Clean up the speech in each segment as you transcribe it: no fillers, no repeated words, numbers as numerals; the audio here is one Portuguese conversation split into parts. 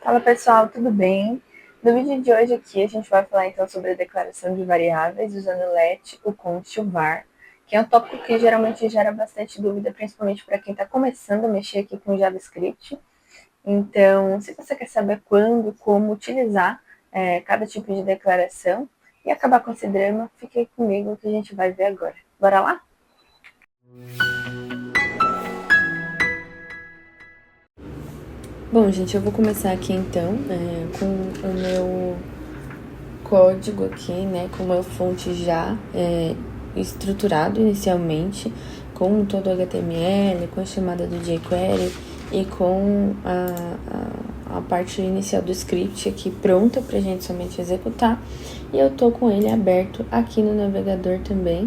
Fala pessoal, tudo bem? No vídeo de hoje aqui a gente vai falar então sobre a declaração de variáveis usando o let, o const e o var, que é um tópico que geralmente gera bastante dúvida, principalmente para quem está começando a mexer aqui com JavaScript. Então, se você quer saber quando, como utilizar cada tipo de declaração e acabar com esse drama, fique aí comigo que a gente vai ver agora. Bora lá? Bom, gente, eu vou começar aqui então com o meu código aqui, né, com uma fonte já estruturado inicialmente, com todo o HTML, com a chamada do jQuery e com a parte inicial do script aqui pronta pra gente somente executar. E eu tô com ele aberto aqui no navegador também,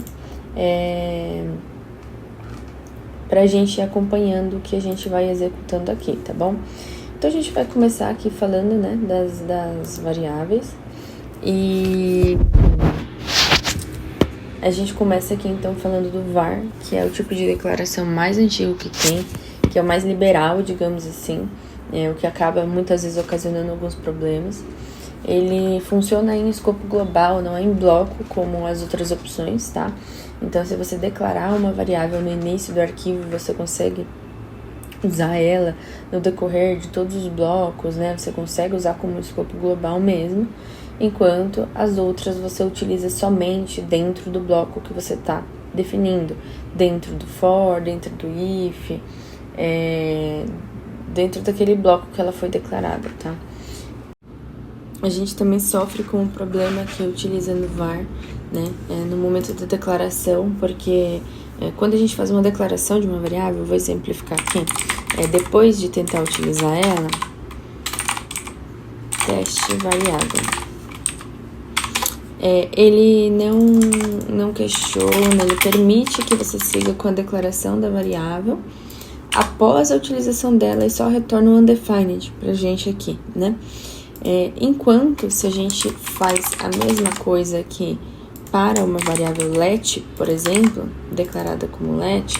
pra gente ir acompanhando o que a gente vai executando aqui, tá bom? Então, a gente vai começar aqui falando, né, das variáveis. E a gente começa aqui, então, falando do var, que é o tipo de declaração mais antigo que tem, que é o mais liberal, digamos assim, o que acaba muitas vezes ocasionando alguns problemas. Ele funciona em escopo global, não é em bloco, como as outras opções, tá? Então, se você declarar uma variável no início do arquivo, você consegue usar ela no decorrer de todos os blocos, né? Você consegue usar como escopo global mesmo, enquanto as outras você utiliza somente dentro do bloco que você está definindo, dentro do for, dentro do if, dentro daquele bloco que ela foi declarada, tá? A gente também sofre com o problema que utilizando var, né, no momento da declaração, porque quando a gente faz uma declaração de uma variável, eu vou exemplificar aqui, depois de tentar utilizar ela, teste variável. Ele não questiona, ele permite que você siga com a declaração da variável após a utilização dela e só retorna o undefined pra gente aqui, né? Enquanto, se a gente faz a mesma coisa aqui para uma variável let, por exemplo, declarada como let,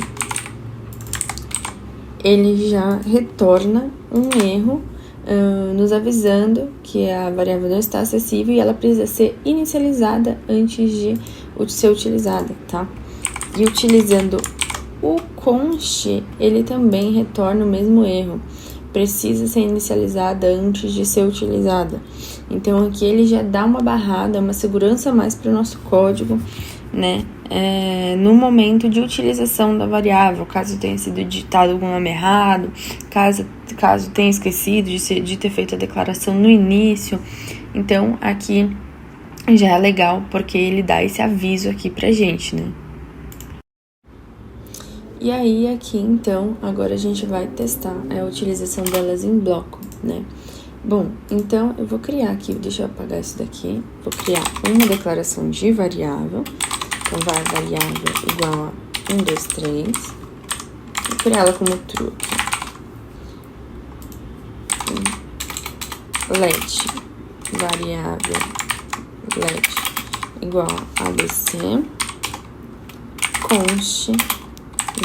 ele já retorna um erro nos avisando que a variável não está acessível e ela precisa ser inicializada antes de ser utilizada, tá? E utilizando o const, ele também retorna o mesmo erro. Precisa ser inicializada antes de ser utilizada. Então, aqui ele já dá uma barrada, uma segurança a mais para o nosso código, né? No momento de utilização da variável, caso tenha sido digitado algum nome errado, caso tenha esquecido de ter feito a declaração no início. Então, aqui já é legal, porque ele dá esse aviso aqui pra gente, né? E aí, aqui, então, agora a gente vai testar a utilização delas em bloco, né? Bom, então, eu vou criar aqui, deixa eu apagar isso daqui, vou criar uma declaração de variável, então, var variável igual a 1, 2, 3, vou criar ela como true aqui. Let, variável, let, igual a abc, const,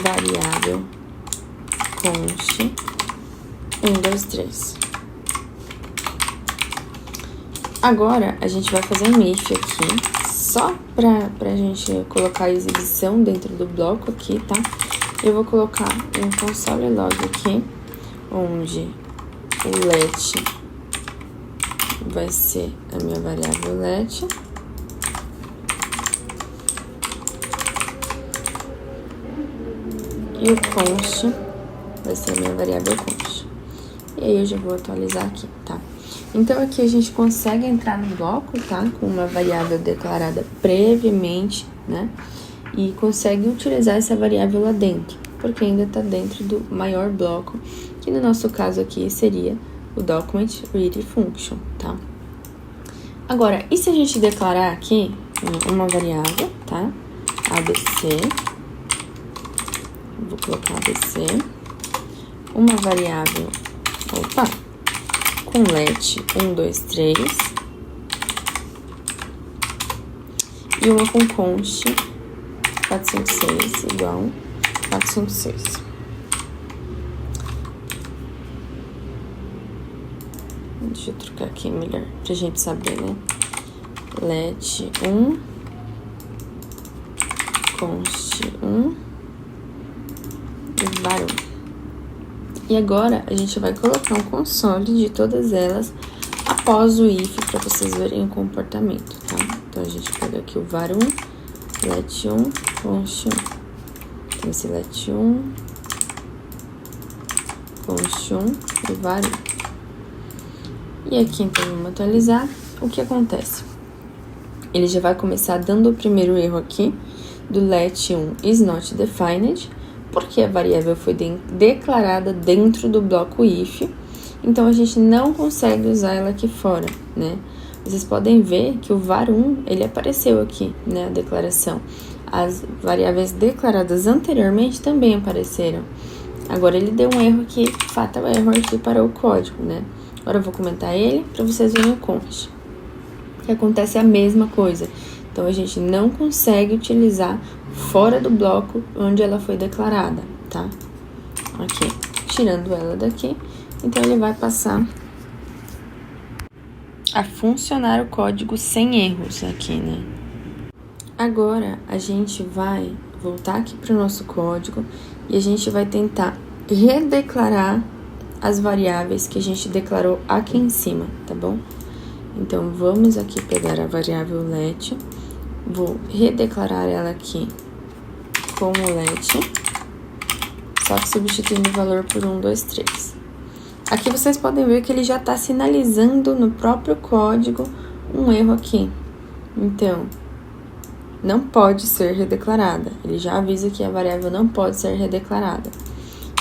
variável, const, 1, 2, 3. Agora, a gente vai fazer um if aqui, só pra gente colocar a exibição dentro do bloco aqui, tá? Eu vou colocar um console log aqui, onde o let vai ser a minha variável let. E o const vai ser a minha variável const. E aí, eu já vou atualizar aqui, tá? Então, aqui a gente consegue entrar no bloco, tá? Com uma variável declarada previamente, né? E consegue utilizar essa variável lá dentro, porque ainda tá dentro do maior bloco, que no nosso caso aqui seria o document read function, tá? Agora, e se a gente declarar aqui uma variável, tá? ABC, vou colocar ABC, uma variável, com let 1, 2, 3, e uma com const 456 igual 456. Deixa eu trocar aqui melhor, pra gente saber, né? Let1, const1 e var1. E agora, a gente vai colocar um console de todas elas após o if, para vocês verem o comportamento, tá? Então, a gente pega aqui o var1, let1, const1. Então, esse let1, const1 e var1. E aqui, então, vamos atualizar. O que acontece? Ele já vai começar dando o primeiro erro aqui, do let1 is not defined, porque a variável foi declarada dentro do bloco if, então a gente não consegue usar ela aqui fora, né? Vocês podem ver que o var1, ele apareceu aqui, né, a declaração. As variáveis declaradas anteriormente também apareceram. Agora ele deu um erro aqui, fatal error aqui para o código, né? Agora eu vou comentar ele para vocês verem o const. Que acontece a mesma coisa. Então, a gente não consegue utilizar fora do bloco onde ela foi declarada, tá? Aqui, tirando ela daqui, então ele vai passar a funcionar o código sem erros aqui, né? Agora, a gente vai voltar aqui para o nosso código e a gente vai tentar redeclarar as variáveis que a gente declarou aqui em cima, tá bom? Então, vamos aqui pegar a variável let, vou redeclarar ela aqui como let, só que substituindo o valor por 1, 2, 3. Aqui vocês podem ver que ele já está sinalizando no próprio código um erro aqui. Então, não pode ser redeclarada. Ele já avisa que a variável não pode ser redeclarada.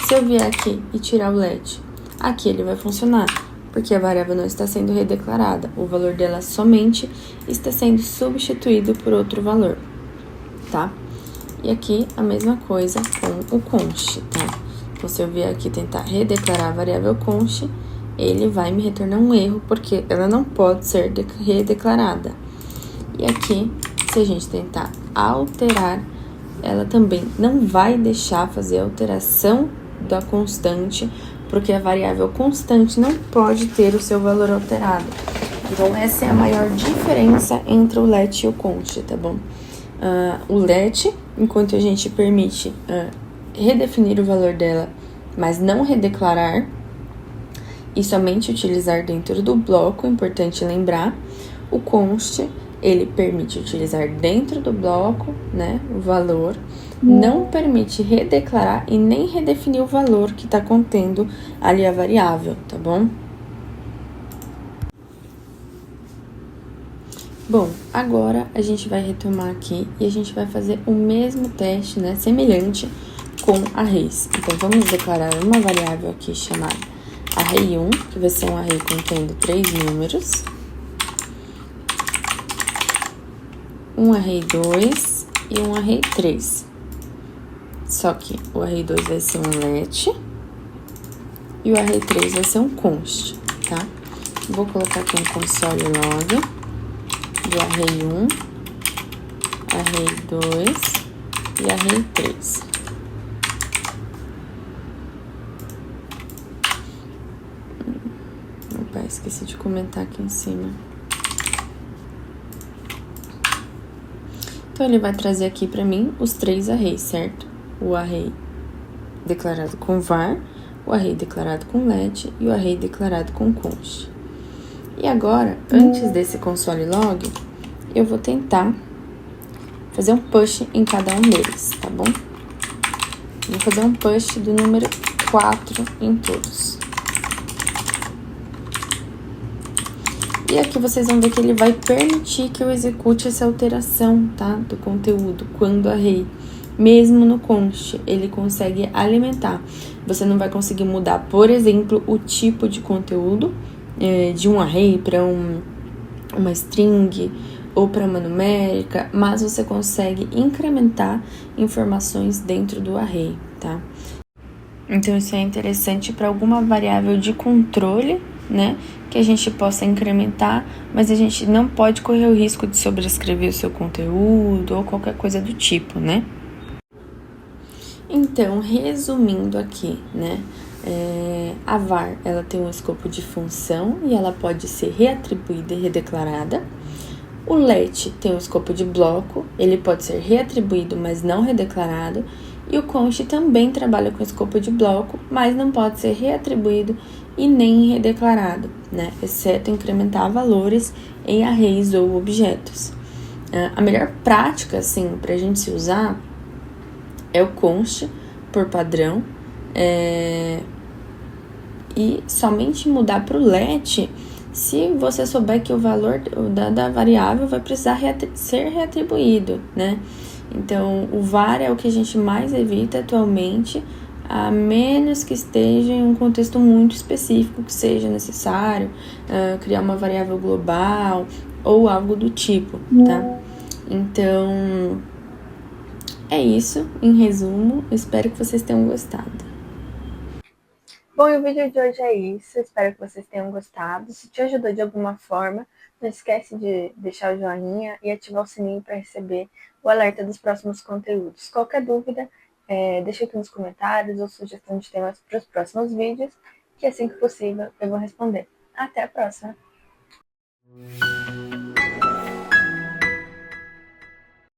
Se eu vier aqui e tirar o let, aqui ele vai funcionar, porque a variável não está sendo redeclarada. O valor dela somente está sendo substituído por outro valor, tá? E aqui a mesma coisa com o const, tá? Então, se eu vier aqui tentar redeclarar a variável const, ele vai me retornar um erro, porque ela não pode ser redeclarada. E aqui, se a gente tentar alterar, ela também não vai deixar fazer a alteração da constante, porque a variável constante não pode ter o seu valor alterado. Então, essa é a maior diferença entre o let e o const, tá bom? O let, enquanto a gente permite redefinir o valor dela, mas não redeclarar, e somente utilizar dentro do bloco, importante lembrar. O const, ele permite utilizar dentro do bloco, né, o valor, não permite redeclarar e nem redefinir o valor que está contendo ali a variável, tá bom? Bom, agora a gente vai retomar aqui e a gente vai fazer o mesmo teste, né, semelhante com arrays. Então, vamos declarar uma variável aqui chamada array1, que vai ser um array contendo 3 números, um array 2 e um array 3. Só que o array 2 vai ser um let e o array 3 vai ser um const, tá? Vou colocar aqui um console log do array 1, array 2 e array 3. Opa, esqueci de comentar aqui em cima. Então, ele vai trazer aqui para mim os 3 arrays, certo? O array declarado com var, o array declarado com let e o array declarado com const. E agora, antes desse console log, eu vou tentar fazer um push em cada um deles, tá bom? Vou fazer um push do número 4 em todos. E aqui vocês vão ver que ele vai permitir que eu execute essa alteração, tá? Do conteúdo, quando array. Mesmo no const, ele consegue alimentar. Você não vai conseguir mudar, por exemplo, o tipo de conteúdo de um array para uma string ou para uma numérica, mas você consegue incrementar informações dentro do array, tá? Então, isso é interessante para alguma variável de controle, né, que a gente possa incrementar, mas a gente não pode correr o risco de sobrescrever o seu conteúdo ou qualquer coisa do tipo, né? Então, resumindo aqui, né, A var, ela tem um escopo de função e ela pode ser reatribuída e redeclarada. O let tem um escopo de bloco, ele pode ser reatribuído, mas não redeclarado. E o const também trabalha com escopo de bloco, mas não pode ser reatribuído e nem redeclarado, né? Exceto incrementar valores em arrays ou objetos. A melhor prática, assim, para a gente se usar é o const por padrão, e somente mudar para o let se você souber que o valor da variável vai precisar ser reatribuído, né? Então, o var é o que a gente mais evita atualmente, a menos que esteja em um contexto muito específico, que seja necessário criar uma variável global ou algo do tipo, tá? Então, é isso, em resumo. Espero que vocês tenham gostado. Bom, e o vídeo de hoje é isso. Espero que vocês tenham gostado. Se te ajudou de alguma forma, não esquece de deixar o joinha e ativar o sininho para receber o alerta dos próximos conteúdos. Qualquer dúvida, deixa aqui nos comentários ou sugestão de temas para os próximos vídeos, que assim que possível eu vou responder. Até a próxima!